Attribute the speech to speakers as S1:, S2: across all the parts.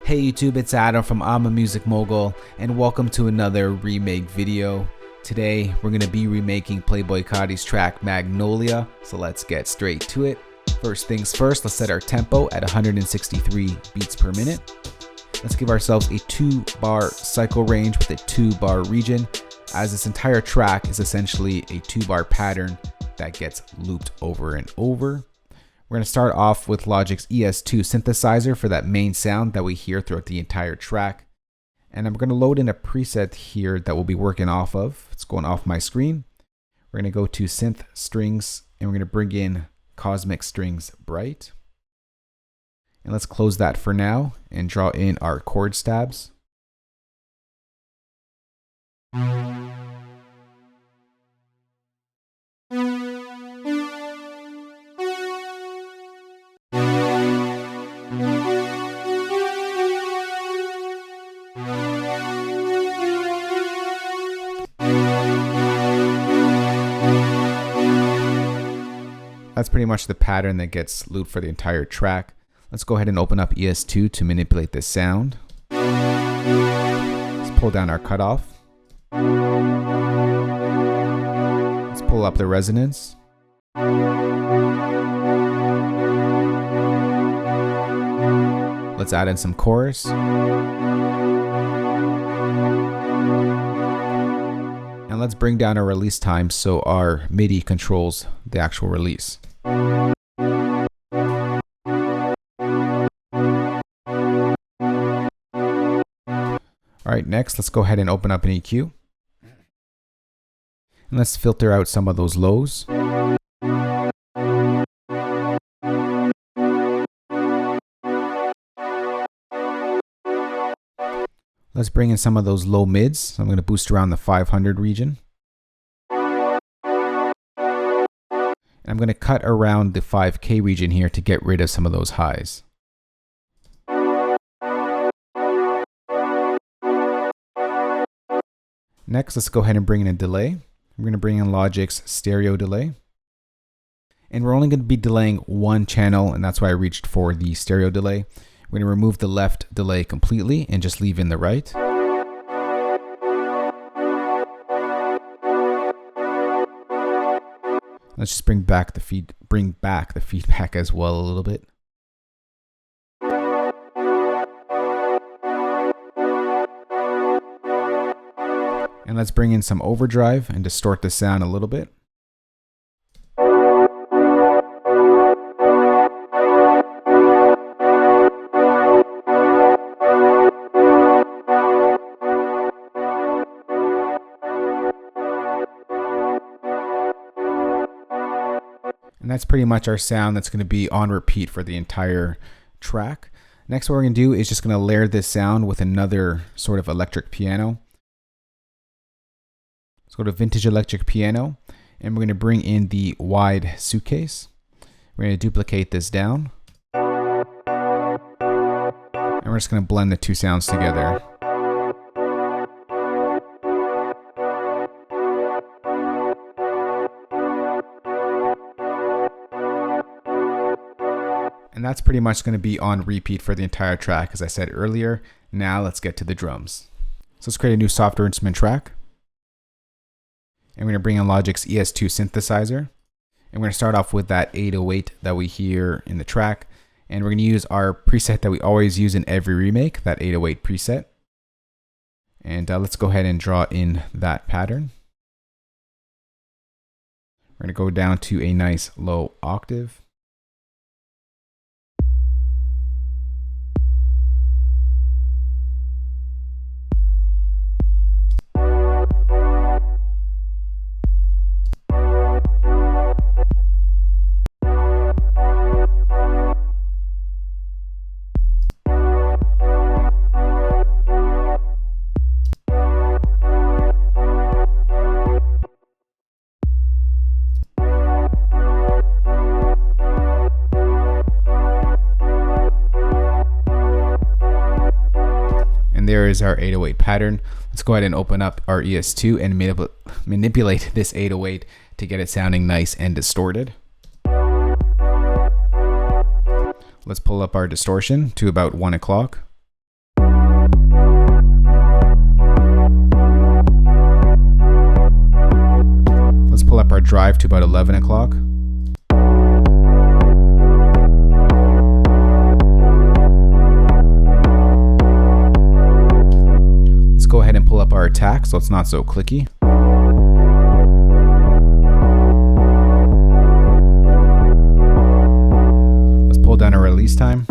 S1: Hey YouTube, it's Adam from I'm a Music Mogul, and welcome to another remake video. Today we're going to be remaking Playboi Carti's track Magnolia, so let's get straight to it. First things first, let's set our tempo at 163 beats per minute. Let's give ourselves a 2-bar cycle range with a 2-bar region, as this entire track is essentially a 2-bar pattern that gets looped over and over. We're going to start off with Logic's ES2 synthesizer for that main sound that we hear throughout the entire track. And I'm going to load in a preset here that we'll be working off of. It's going off my screen. We're going to go to Synth Strings and we're going to bring in Cosmic Strings Bright. And let's close that for now and draw in our chord stabs. That's pretty much the pattern that gets looped for the entire track. Let's go ahead and open up ES2 to manipulate this sound. Let's pull down our cutoff. Let's pull up the resonance. Let's add in some chorus. And let's bring down our release time so our MIDI controls the actual release. Alright, next let's go ahead and open up an EQ. And let's filter out some of those lows. Let's bring in some of those low mids. So I'm going to boost around the 500 region. And I'm going to cut around the 5K region here to get rid of some of those highs. Next, let's go ahead and bring in a delay. I'm going to bring in Logic's stereo delay. And we're only going to be delaying one channel, and that's why I reached for the stereo delay. We're going to remove the left delay completely and just leave in the right. Let's just bring back the feedback as well a little bit. And let's bring in some overdrive and distort the sound a little bit. And that's pretty much our sound that's going to be on repeat for the entire track. Next, what we're going to do is just going to layer this sound with another sort of electric piano. Let's go to Vintage Electric Piano, and we're going to bring in the wide suitcase. We're going to duplicate this down. And we're just going to blend the two sounds together. And that's pretty much going to be on repeat for the entire track, as I said earlier. Now let's get to the drums. So let's create a new software instrument track. And we're going to bring in Logic's ES2 synthesizer. And we're going to start off with that 808 that we hear in the track. And we're going to use our preset that we always use in every remake, that 808 preset. And let's go ahead and draw in that pattern. We're going to go down to a nice low octave. There is our 808 pattern. Let's go ahead and open up our ES2 and manipulate this 808 to get it sounding nice and distorted. Let's pull up our distortion to about 1 o'clock. drive to about 11 o'clock. Let's go ahead and pull up our attack so it's not so clicky. Let's pull down our release time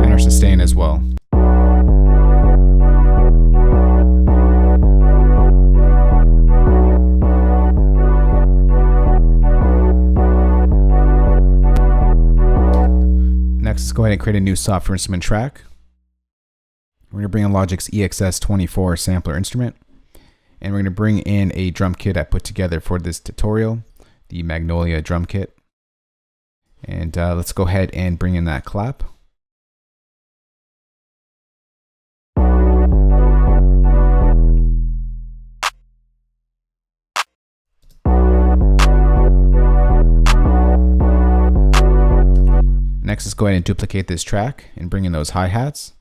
S1: and our sustain as well. Next, let's go ahead and create a new software instrument track. We're going to bring in Logic's EXS24 sampler instrument, and we're going to bring in a drum kit I put together for this tutorial, the Magnolia drum kit. And let's go ahead and bring in that clap. Next, let's go ahead and duplicate this track and bring in those hi-hats.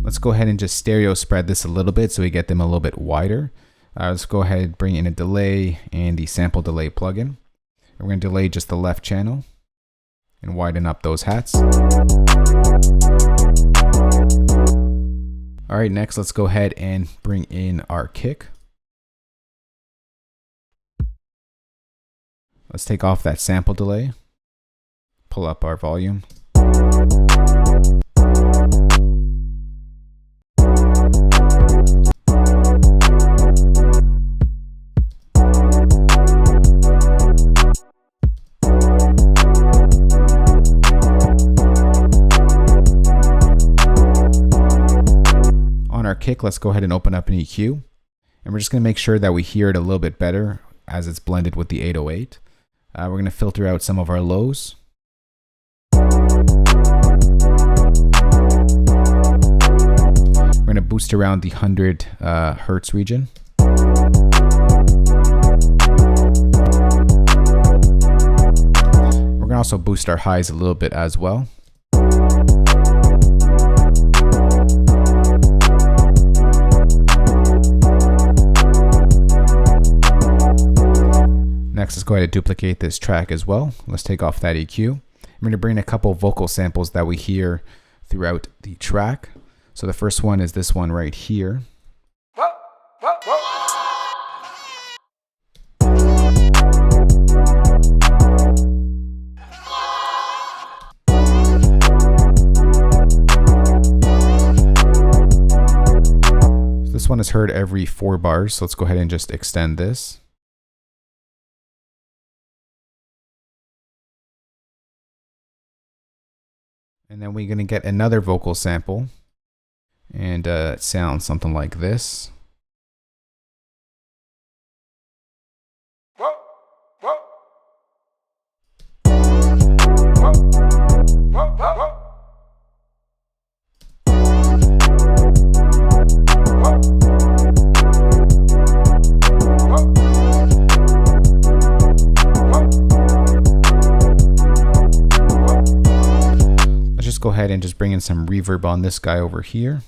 S1: Let's go ahead and just stereo spread this a little bit so we get them a little bit wider. Let's go ahead and bring in a delay and the sample delay plugin. And we're going to delay just the left channel and widen up those hats. Alright, next let's go ahead and bring in our kick. Let's take off that sample delay, pull up our volume. On our kick, let's go ahead and open up an EQ, and we're just going to make sure that we hear it a little bit better as it's blended with the 808. We're going to filter out some of our lows. We're going to boost around the 100 hertz region. We're going to also boost our highs a little bit as well. Next, let's go ahead and duplicate this track as well. Let's take off that EQ. I'm going to bring a couple vocal samples that we hear throughout the track. So the first one is this one right here. So this one is heard every 4 bars. So let's go ahead and just extend this. And then we're going to get another vocal sample, and it sounds something like this. Go ahead and just bring in some reverb on this guy over here.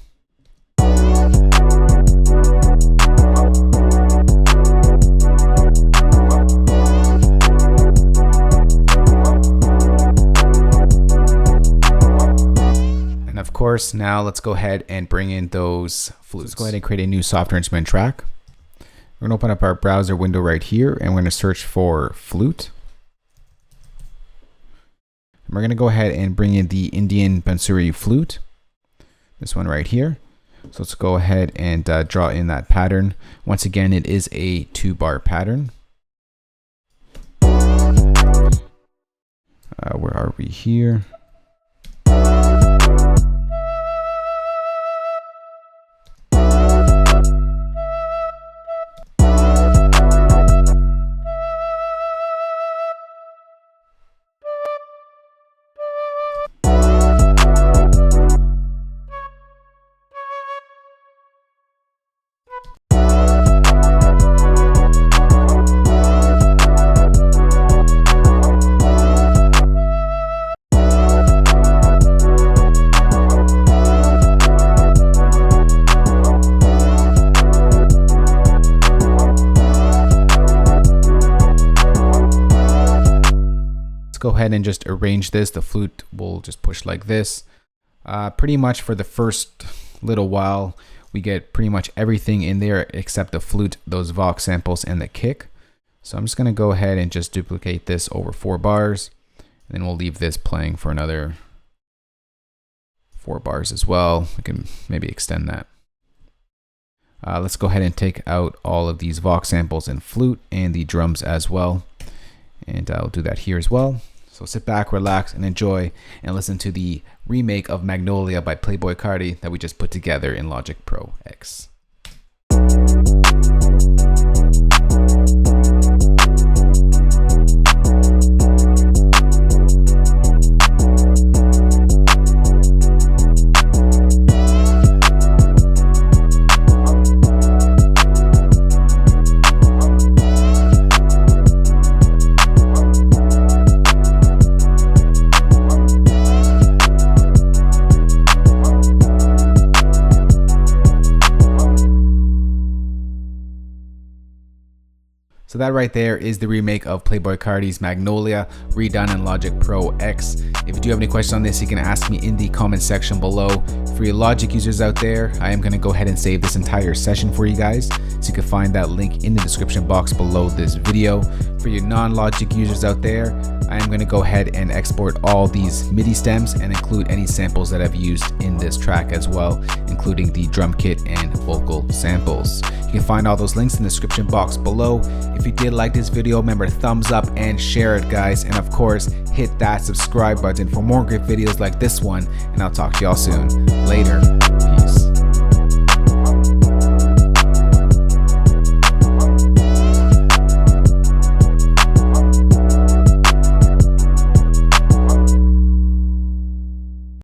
S1: And of course, now let's go ahead and bring in those flutes. Let's go ahead and create a new software instrument track. We're going to open up our browser window right here, and we're going to search for flute. We're going to go ahead and bring in the Indian Bansuri flute, this one right here. So let's go ahead and draw in that pattern. Once again, it is a 2-bar pattern. Where are we here? go ahead and just arrange this. The flute will just push like this. Pretty much for the first little while, we get pretty much everything in there except the flute, those Vox samples, and the kick. So I'm just going to go ahead and just duplicate this over 4 bars. And then we'll leave this playing for another 4 bars as well. We can maybe extend that. Let's go ahead and take out all of these Vox samples and flute and the drums as well. And I'll do that here as well. So sit back, relax, and enjoy, and listen to the remake of Magnolia by Playboi Carti that we just put together in Logic Pro X. So that right there is the remake of Playboi Carti's Magnolia, redone in Logic Pro X. If you do have any questions on this, you can ask me in the comment section below. For you Logic users out there, I am going to go ahead and save this entire session for you guys. So you can find that link in the description box below this video. For you non-Logic users out there, I am going to go ahead and export all these MIDI stems and include any samples that I've used in this track as well, including the drum kit and vocal samples. You can find all those links in the description box below. If you did like this video, remember to thumbs up and share it, guys. And of course, hit that subscribe button for more great videos like this one. And I'll talk to y'all soon. Later.